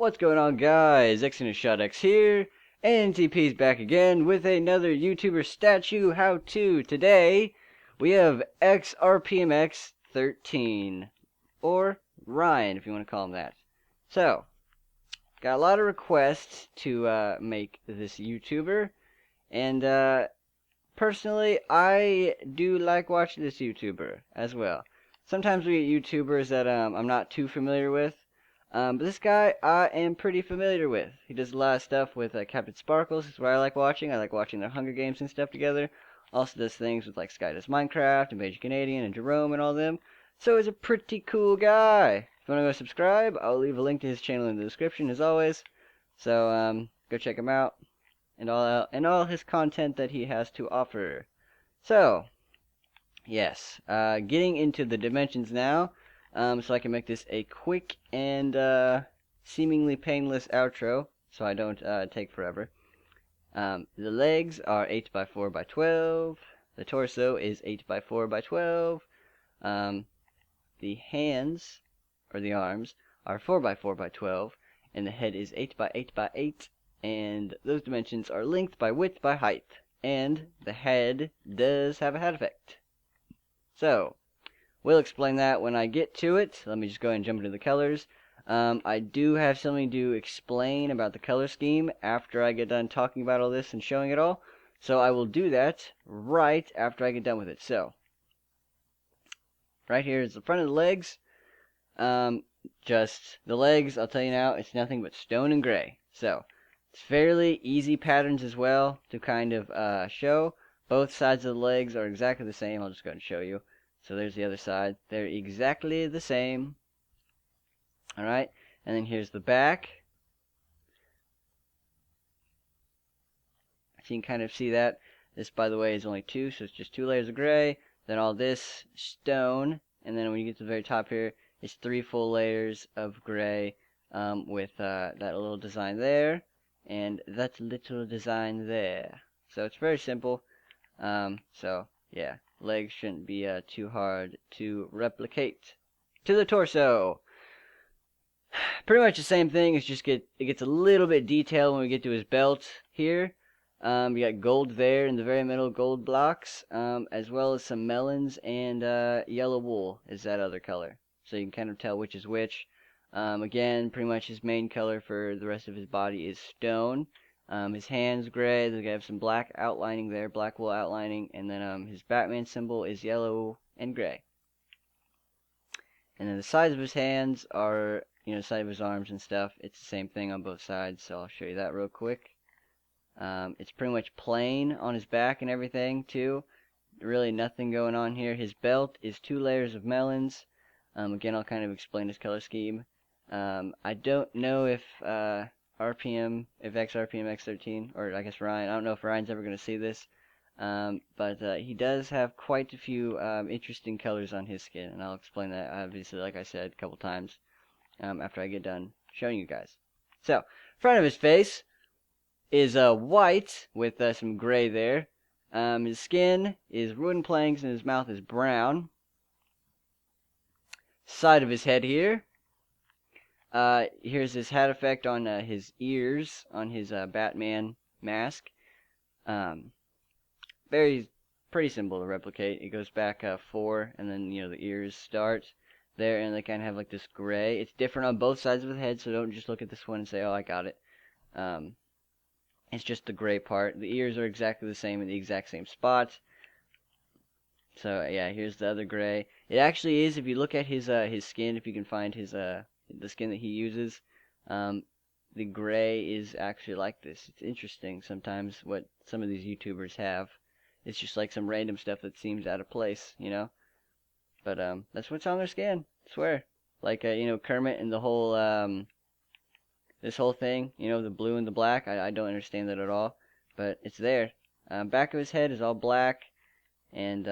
What's going on, guys? xRpMx here, and NTP's back again with another YouTuber statue how-to. Today, we have xRpMx13, or Ryan, if you want to call him that. So, got a lot of requests to make this YouTuber, and personally, I do like watching this YouTuber as well. Sometimes we get YouTubers that I'm not too familiar with. But this guy I am pretty familiar with. He does a lot of stuff with Captain Sparkles. That's what I like watching. I like watching their Hunger Games and stuff together. Also does things with like Sky Does Minecraft, and Major Canadian, and Jerome, and all them. So he's a pretty cool guy. If you want to go subscribe, I'll leave a link to his channel in the description as always. So go check him out and all his content that he has to offer. So yes, getting into the dimensions now. So I can make this a quick and seemingly painless outro, so I don't take forever. The legs are 8 by 4 by 12. The torso is 8 by 4 by 12. The hands, or the arms, are 4 by 4 by 12, and the head is 8 by 8 by 8, and those dimensions are length by width by height, and the head does have a head effect. So, we'll explain that when I get to it. Let me just go ahead and jump into the colors. I do have something to explain about the color scheme after I get done talking about all this and showing it all. So I will do that right after I get done with it. So, right here is the front of the legs. Just the legs, I'll tell you now, it's nothing but stone and gray. So, it's fairly easy patterns as well to kind of show. Both sides of the legs are exactly the same. I'll just go ahead and show you. So there's the other side. They're exactly the same. Alright, and then here's the back. So you can kind of see that. This, by the way, is only 2, so it's just 2 layers of gray. Then all this stone, and then when you get to the very top here, it's 3 full layers of gray with that little design there, and that little design there. So it's very simple. So yeah, legs shouldn't be too hard to replicate. To the torso. Pretty much the same thing. It's just it gets a little bit detailed when we get to his belt here. You got gold there in the very middle, gold blocks, as well as some melons and yellow wool is that other color. So you can kind of tell which is which. Again, pretty much his main color for the rest of his body is stone. His hands gray. They have some black outlining there, black wool outlining, and then his Batman symbol is yellow and gray. And then the sides of his hands are, you know, the side of his arms and stuff. It's the same thing on both sides, so I'll show you that real quick. It's pretty much plain on his back and everything too. Really nothing going on here. His belt is 2 layers of melons. Again, I'll kind of explain his color scheme. I don't know if xRpMx13, or I guess Ryan, I don't know if Ryan's ever going to see this, but he does have quite a few interesting colors on his skin, and I'll explain that, obviously, like I said, a couple times after I get done showing you guys. So, front of his face is white with some gray there. His skin is wooden planks, and his mouth is brown. Side of his head here. Here's his hat effect on his ears, on his Batman mask. Pretty simple to replicate. It goes back 4, and then, you know, the ears start there, and they kind of have like this gray. It's different on both sides of the head, so don't just look at this one and say, oh, I got it. It's just the gray part. The ears are exactly the same in the exact same spot. So yeah, here's the other gray. It actually is, if you look at his skin, if you can find his the skin that he uses, the gray is actually like this. It's interesting sometimes what some of these YouTubers have. It's just like some random stuff that seems out of place, you know. But that's what's on their skin. I swear. Like you know, Kermit and the whole this whole thing, you know, the blue and the black. I don't understand that at all, but it's there. Back of his head is all black. And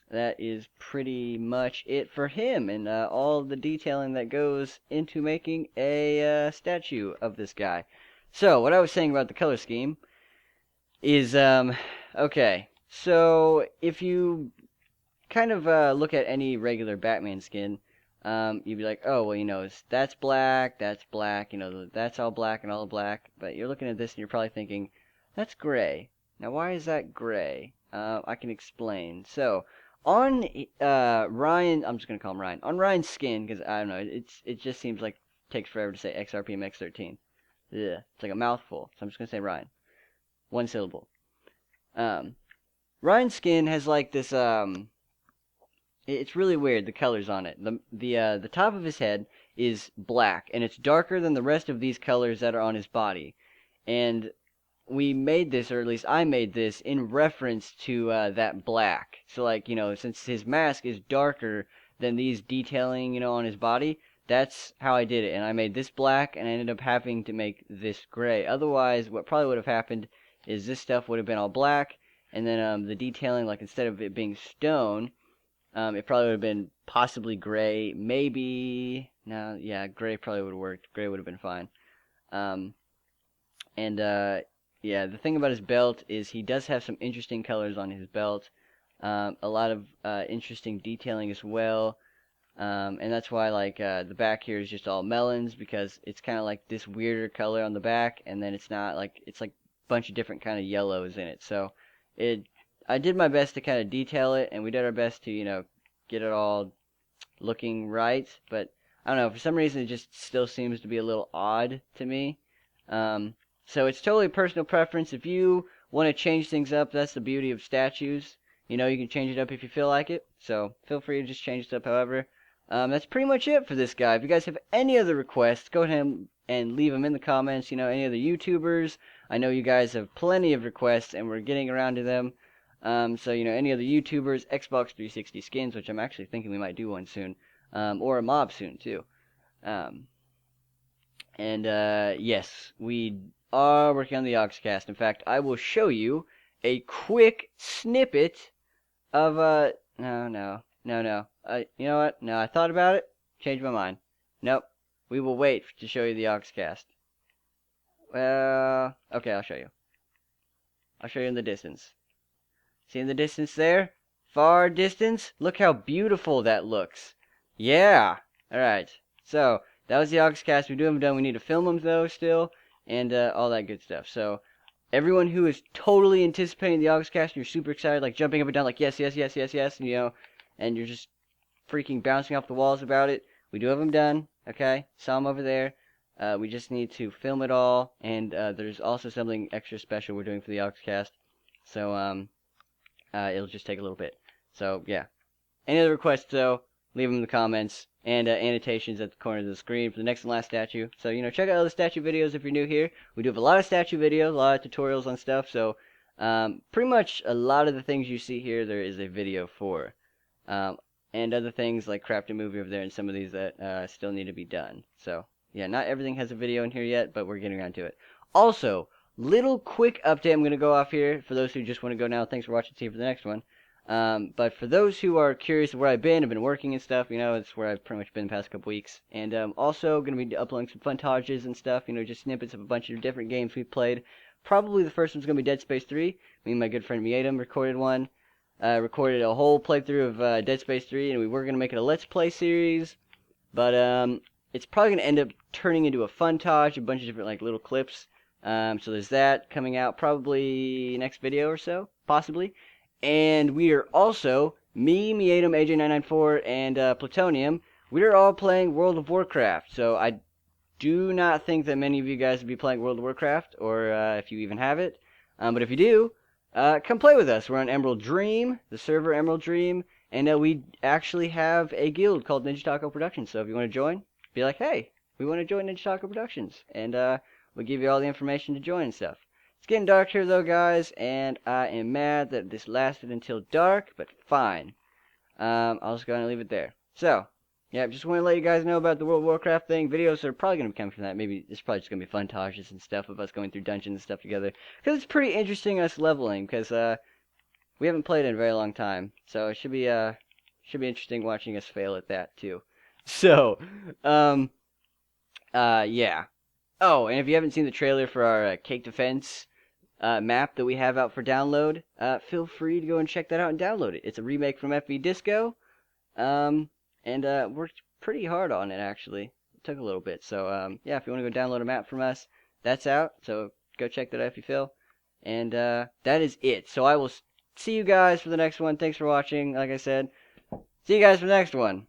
that is pretty much it for him, and all the detailing that goes into making a statue of this guy. So, what I was saying about the color scheme is, okay, so if you kind of look at any regular Batman skin, you'd be like, oh, well, that's black, that's all black and all black. But you're looking at this and you're probably thinking, that's gray. Now, why is that gray? I can explain. So, on Ryan, I'm just gonna call him Ryan. On Ryan's skin, because I don't know, it just seems like it takes forever to say xRpMx13. Yeah, it's like a mouthful. So I'm just gonna say Ryan, one syllable. Ryan's skin has like this it's really weird, the colors on it. The top of his head is black, and it's darker than the rest of these colors that are on his body. And we made this, or at least I made this, in reference to that black. So, like, since his mask is darker than these detailing, on his body, that's how I did it. And I made this black, and I ended up having to make this gray. Otherwise, what probably would have happened is this stuff would have been all black, and then the detailing, like, instead of it being stone, it probably would have been possibly gray, maybe. No, yeah, gray probably would have worked. Gray would have been fine. Um, and yeah, the thing about his belt is he does have some interesting colors on his belt. A lot of interesting detailing as well. And that's why like the back here is just all melons, because it's kind of like this weirder color on the back, and then it's not like it's like a bunch of different kind of yellows in it. So I did my best to kind of detail it, and we did our best to get it all looking right. But I don't know, for some reason it just still seems to be a little odd to me. So it's totally personal preference. If you want to change things up, that's the beauty of statues. You can change it up if you feel like it. So feel free to just change it up however. That's pretty much it for this guy. If you guys have any other requests, go ahead and leave them in the comments. Any other YouTubers. I know you guys have plenty of requests, and we're getting around to them. So, any other YouTubers, Xbox 360 skins, which I'm actually thinking we might do one soon, or a mob soon, too. And yes, we are working on the Oxcast. In fact, I will show you a quick snippet of, no. You know what? No, I thought about it, changed my mind. Nope. We will wait to show you the Oxcast. Well, okay, I'll show you. I'll show you in the distance. See in the distance there? Far distance? Look how beautiful that looks. Yeah. Alright. So, that was the Oxcast. We do have them done. We need to film them, though, still. And all that good stuff. So, everyone who is totally anticipating the Oxcast, you're super excited, like jumping up and down, like yes, and you're just freaking bouncing off the walls about it. We do have them done. Okay? Saw them over there. We just need to film it all. And there's also something extra special we're doing for the Oxcast. So, it'll just take a little bit. So, yeah. Any other requests, though, leave them in the comments. And annotations at the corner of the screen for the next and last statue. So, check out all the statue videos if you're new here. We do have a lot of statue videos, a lot of tutorials on stuff. So, pretty much a lot of the things you see here, there is a video for. And other things like Craft a Movie over there and some of these that still need to be done. So, yeah, not everything has a video in here yet, but we're getting around to it. Also, little quick update I'm going to go off here for those who just want to go now. Thanks for watching. See you for the next one. But for those who are curious of where I've been working and stuff, it's where I've pretty much been the past couple weeks. And also going to be uploading some funtages and stuff, just snippets of a bunch of different games we've played. Probably the first one's going to be Dead Space 3. Me and my good friend Melons recorded one. Recorded a whole playthrough of Dead Space 3, and we were going to make it a Let's Play series. But it's probably going to end up turning into a funtage, a bunch of different like little clips. So there's that coming out probably next video or so, possibly. And we are also, me, Meatum, AJ994, and Plutonium, we are all playing World of Warcraft. So I do not think that many of you guys will be playing World of Warcraft, or if you even have it. But if you do, come play with us. We're on Emerald Dream, the server Emerald Dream, and we actually have a guild called Ninjatacoproductions. So if you want to join, be like, hey, we want to join Ninjatacoproductions, and we'll give you all the information to join and stuff. It's getting dark here though, guys, and I am mad that this lasted until dark, but fine. I'll just go ahead and leave it there. So, yeah, just want to let you guys know about the World of Warcraft thing. Videos are probably going to be coming from that. Maybe it's probably just going to be funtages and stuff of us going through dungeons and stuff together. Because it's pretty interesting us leveling, because we haven't played in a very long time. So it should be interesting watching us fail at that, too. So, yeah. Oh, and if you haven't seen the trailer for our Cake Defense map that we have out for download, feel free to go and check that out and download it. It's a remake from FV Disco, and we're pretty hard on it, actually. It took a little bit. So, yeah, if you want to go download a map from us, that's out. So go check that out if you feel. And that is it. So I will see you guys for the next one. Thanks for watching. Like I said, see you guys for the next one.